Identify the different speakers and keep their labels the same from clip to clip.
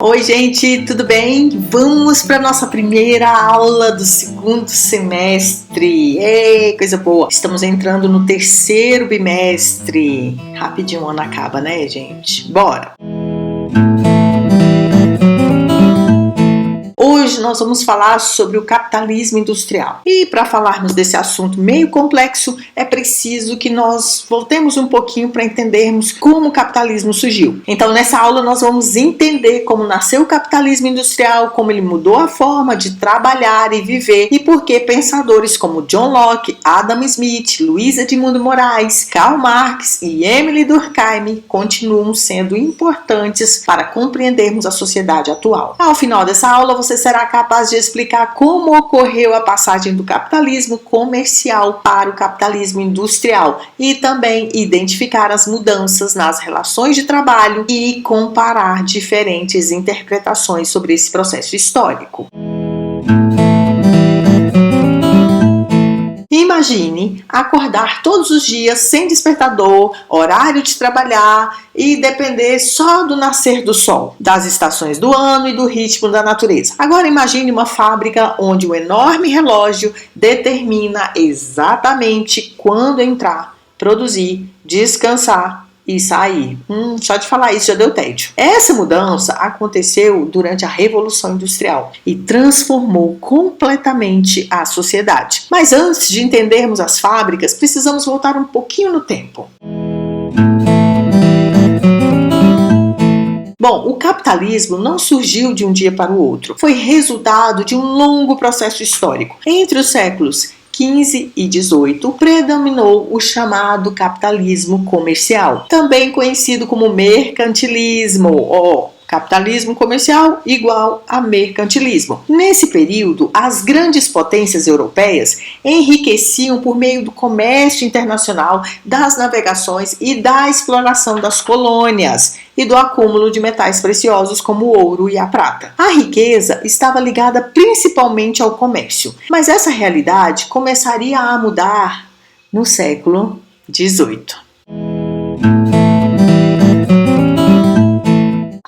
Speaker 1: Oi, gente, tudo bem? Vamos para nossa primeira aula do segundo semestre. Ei, coisa boa! Estamos entrando no terceiro bimestre. Rapidinho o ano acaba, né, gente? Bora! Hoje nós vamos falar sobre o capitalismo industrial. E para falarmos desse assunto meio complexo, é preciso que nós voltemos um pouquinho para entendermos como o capitalismo surgiu. Então, nessa aula nós vamos entender como nasceu o capitalismo industrial, como ele mudou a forma de trabalhar e viver e por que pensadores como John Locke, Adam Smith, Luiz Edmundo Moraes, Karl Marx e Émile Durkheim continuam sendo importantes para compreendermos a sociedade atual. Ao final dessa aula, você será capaz de explicar como ocorreu a passagem do capitalismo comercial para o capitalismo industrial e também identificar as mudanças nas relações de trabalho e comparar diferentes interpretações sobre esse processo histórico. Imagine acordar todos os dias sem despertador, horário de trabalhar e depender só do nascer do sol, das estações do ano e do ritmo da natureza. Agora imagine uma fábrica onde um enorme relógio determina exatamente quando entrar, produzir, descansar e sair. Só de falar isso já deu tédio. Essa mudança aconteceu durante a Revolução Industrial e transformou completamente a sociedade. Mas antes de entendermos as fábricas, precisamos voltar um pouquinho no tempo. Bom, o capitalismo não surgiu de um dia para o outro. Foi resultado de um longo processo histórico. Entre os séculos XV e XVIII, predominou o chamado capitalismo comercial, também conhecido como mercantilismo. Capitalismo comercial igual a mercantilismo. Nesse período, as grandes potências europeias enriqueciam por meio do comércio internacional, das navegações e da exploração das colônias e do acúmulo de metais preciosos como o ouro e a prata. A riqueza estava ligada principalmente ao comércio, mas essa realidade começaria a mudar no século XVIII.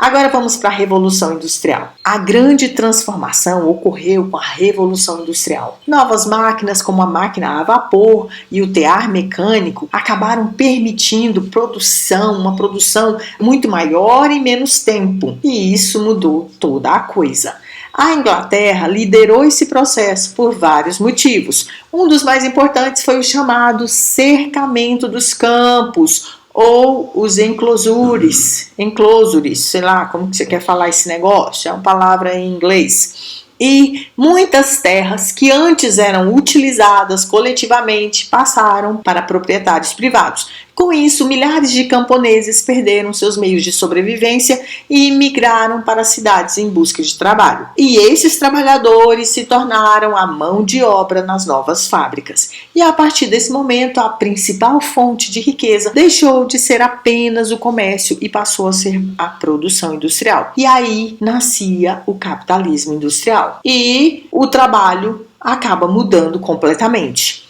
Speaker 1: Agora vamos para a Revolução Industrial. A grande transformação ocorreu com a Revolução Industrial. Novas máquinas como a máquina a vapor e o tear mecânico acabaram permitindo uma produção muito maior em menos tempo. E isso mudou toda a coisa. A Inglaterra liderou esse processo por vários motivos. Um dos mais importantes foi o chamado cercamento dos campos, ou os enclosures, sei lá como que você quer falar esse negócio, é uma palavra em inglês. E muitas terras que antes eram utilizadas coletivamente passaram para proprietários privados. Com isso, milhares de camponeses perderam seus meios de sobrevivência e migraram para as cidades em busca de trabalho. E esses trabalhadores se tornaram a mão de obra nas novas fábricas. E a partir desse momento, a principal fonte de riqueza deixou de ser apenas o comércio e passou a ser a produção industrial. E aí nascia o capitalismo industrial. E o trabalho acaba mudando completamente.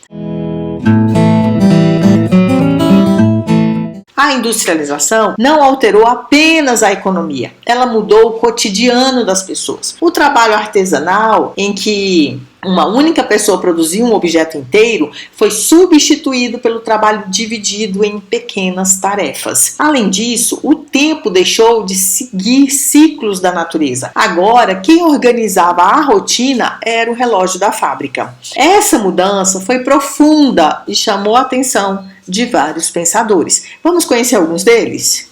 Speaker 1: A industrialização não alterou apenas a economia, ela mudou o cotidiano das pessoas. O trabalho artesanal, em que uma única pessoa produzia um objeto inteiro, foi substituído pelo trabalho dividido em pequenas tarefas. Além disso, o tempo deixou de seguir ciclos da natureza. Agora, quem organizava a rotina era o relógio da fábrica. Essa mudança foi profunda e chamou a atenção de vários pensadores. Vamos conhecer alguns deles?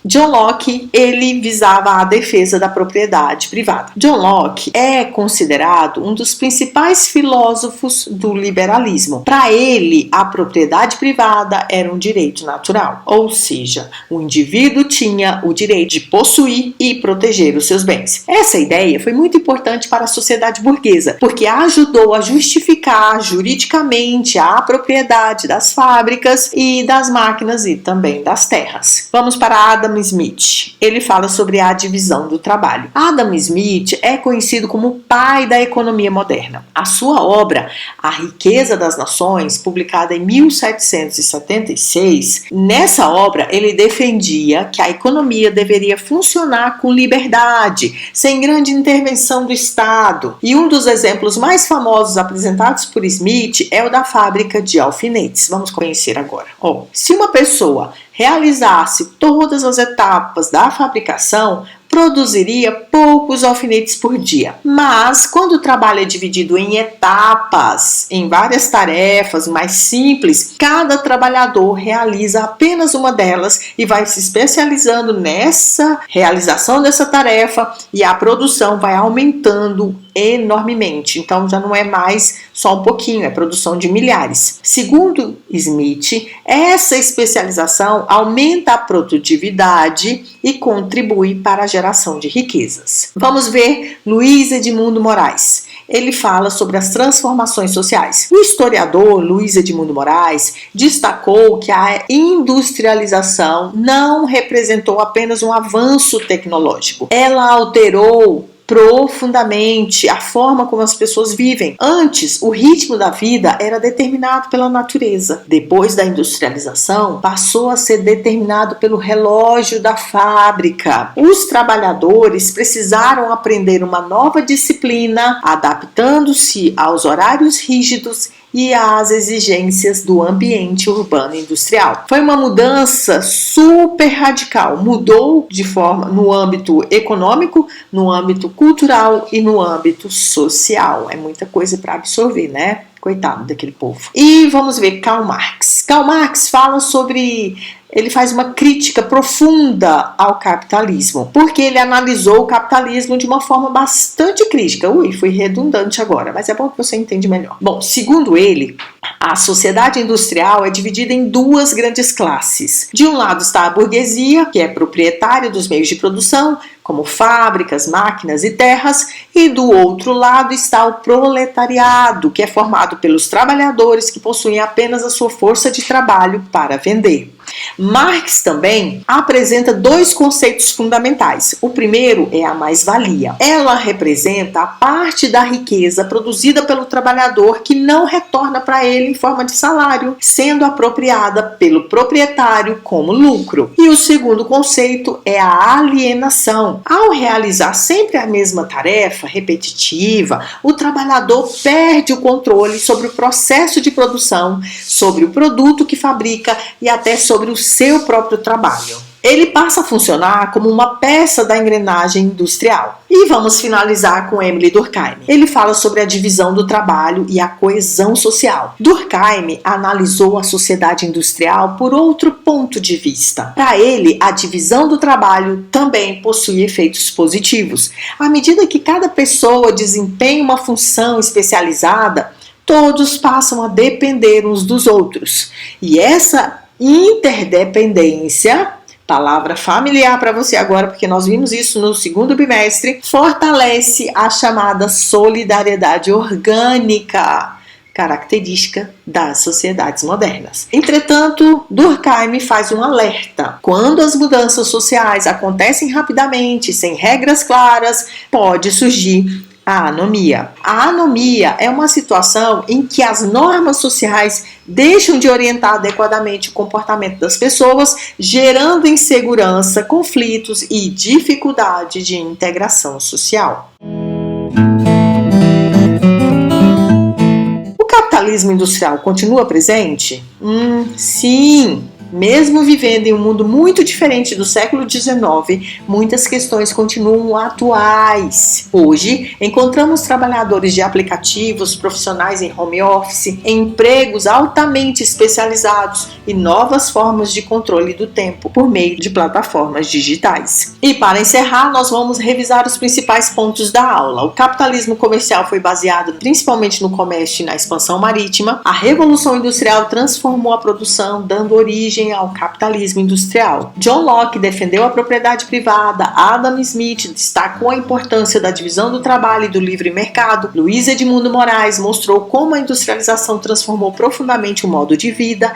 Speaker 1: John Locke, ele visava a defesa da propriedade privada. John Locke é considerado um dos principais filósofos do liberalismo. Para ele, a propriedade privada era um direito natural, ou seja, o indivíduo tinha o direito de possuir e proteger os seus bens. Essa ideia foi muito importante para a sociedade burguesa, porque ajudou a justificar juridicamente a propriedade das fábricas e das máquinas e também das terras. Vamos para Adam Smith. Ele fala sobre a divisão do trabalho. Adam Smith é conhecido como o pai da economia moderna. A sua obra, A Riqueza das Nações, publicada em 1776, nessa obra ele defendia que a economia deveria funcionar com liberdade, sem grande intervenção do Estado. E um dos exemplos mais famosos apresentados por Smith é o da fábrica de alfinetes. Vamos conhecer agora. Se uma pessoa realizasse todas as etapas da fabricação, produziria poucos alfinetes por dia. Mas, quando o trabalho é dividido em etapas, em várias tarefas mais simples, cada trabalhador realiza apenas uma delas e vai se especializando nessa realização dessa tarefa e a produção vai aumentando enormemente. Então, já não é mais só um pouquinho, é produção de milhares. Segundo Smith, essa especialização aumenta a produtividade e contribui para a geração de riquezas. Vamos ver Luiz Edmundo Moraes. Ele fala sobre as transformações sociais. O historiador Luiz Edmundo Moraes destacou que a industrialização não representou apenas um avanço tecnológico. Ela alterou profundamente a forma como as pessoas vivem. Antes, o ritmo da vida era determinado pela natureza. Depois da industrialização, passou a ser determinado pelo relógio da fábrica. Os trabalhadores precisaram aprender uma nova disciplina, adaptando-se aos horários rígidos e às exigências do ambiente urbano e industrial. Foi uma mudança super radical, mudou de forma no âmbito econômico, no âmbito cultural e no âmbito social. É muita coisa para absorver, né? Coitado daquele povo. E vamos ver Karl Marx. Karl Marx fala sobre... Ele faz uma crítica profunda ao capitalismo, porque ele analisou o capitalismo de uma forma bastante crítica. Fui redundante agora, mas é bom que você entende melhor. Bom, segundo ele, a sociedade industrial é dividida em duas grandes classes. De um lado está a burguesia, que é proprietária dos meios de produção, como fábricas, máquinas e terras, e do outro lado está o proletariado, que é formado pelos trabalhadores que possuem apenas a sua força de trabalho para vender. Marx também apresenta dois conceitos fundamentais. O primeiro é a mais-valia. Ela representa a parte da riqueza produzida pelo trabalhador que não retorna para ele em forma de salário, sendo apropriada pelo proprietário como lucro. E o segundo conceito é a alienação. Ao realizar sempre a mesma tarefa repetitiva, o trabalhador perde o controle sobre o processo de produção, sobre o produto que fabrica e até sobre o seu próprio trabalho. Ele passa a funcionar como uma peça da engrenagem industrial. E vamos finalizar com Émile Durkheim. Ele fala sobre a divisão do trabalho e a coesão social. Durkheim analisou a sociedade industrial por outro ponto de vista. Para ele, a divisão do trabalho também possui efeitos positivos. À medida que cada pessoa desempenha uma função especializada, todos passam a depender uns dos outros. E essa interdependência, palavra familiar para você agora, porque nós vimos isso no segundo bimestre, fortalece a chamada solidariedade orgânica, característica das sociedades modernas. Entretanto, Durkheim faz um alerta. Quando as mudanças sociais acontecem rapidamente, sem regras claras, pode surgir a anomia. A anomia é uma situação em que as normas sociais deixam de orientar adequadamente o comportamento das pessoas, gerando insegurança, conflitos e dificuldade de integração social. O capitalismo industrial continua presente? Sim! Mesmo vivendo em um mundo muito diferente do século XIX, muitas questões continuam atuais. Hoje, encontramos trabalhadores de aplicativos, profissionais em home office, empregos altamente especializados e novas formas de controle do tempo por meio de plataformas digitais. E para encerrar, nós vamos revisar os principais pontos da aula. O capitalismo comercial foi baseado principalmente no comércio e na expansão marítima. A Revolução Industrial transformou a produção, dando origem ao capitalismo industrial. John Locke defendeu a propriedade privada, Adam Smith destacou a importância da divisão do trabalho e do livre mercado, Luiz Edmundo Moraes mostrou como a industrialização transformou profundamente o modo de vida,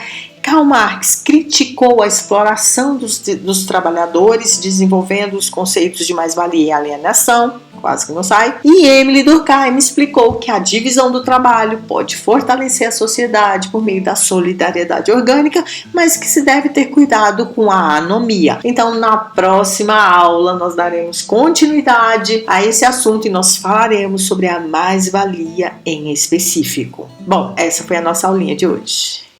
Speaker 1: Karl Marx criticou a exploração dos trabalhadores, desenvolvendo os conceitos de mais-valia e alienação, quase que não sai. E Emile Durkheim explicou que a divisão do trabalho pode fortalecer a sociedade por meio da solidariedade orgânica, mas que se deve ter cuidado com a anomia. Então, na próxima aula, nós daremos continuidade a esse assunto e nós falaremos sobre a mais-valia em específico. Bom, essa foi a nossa aulinha de hoje.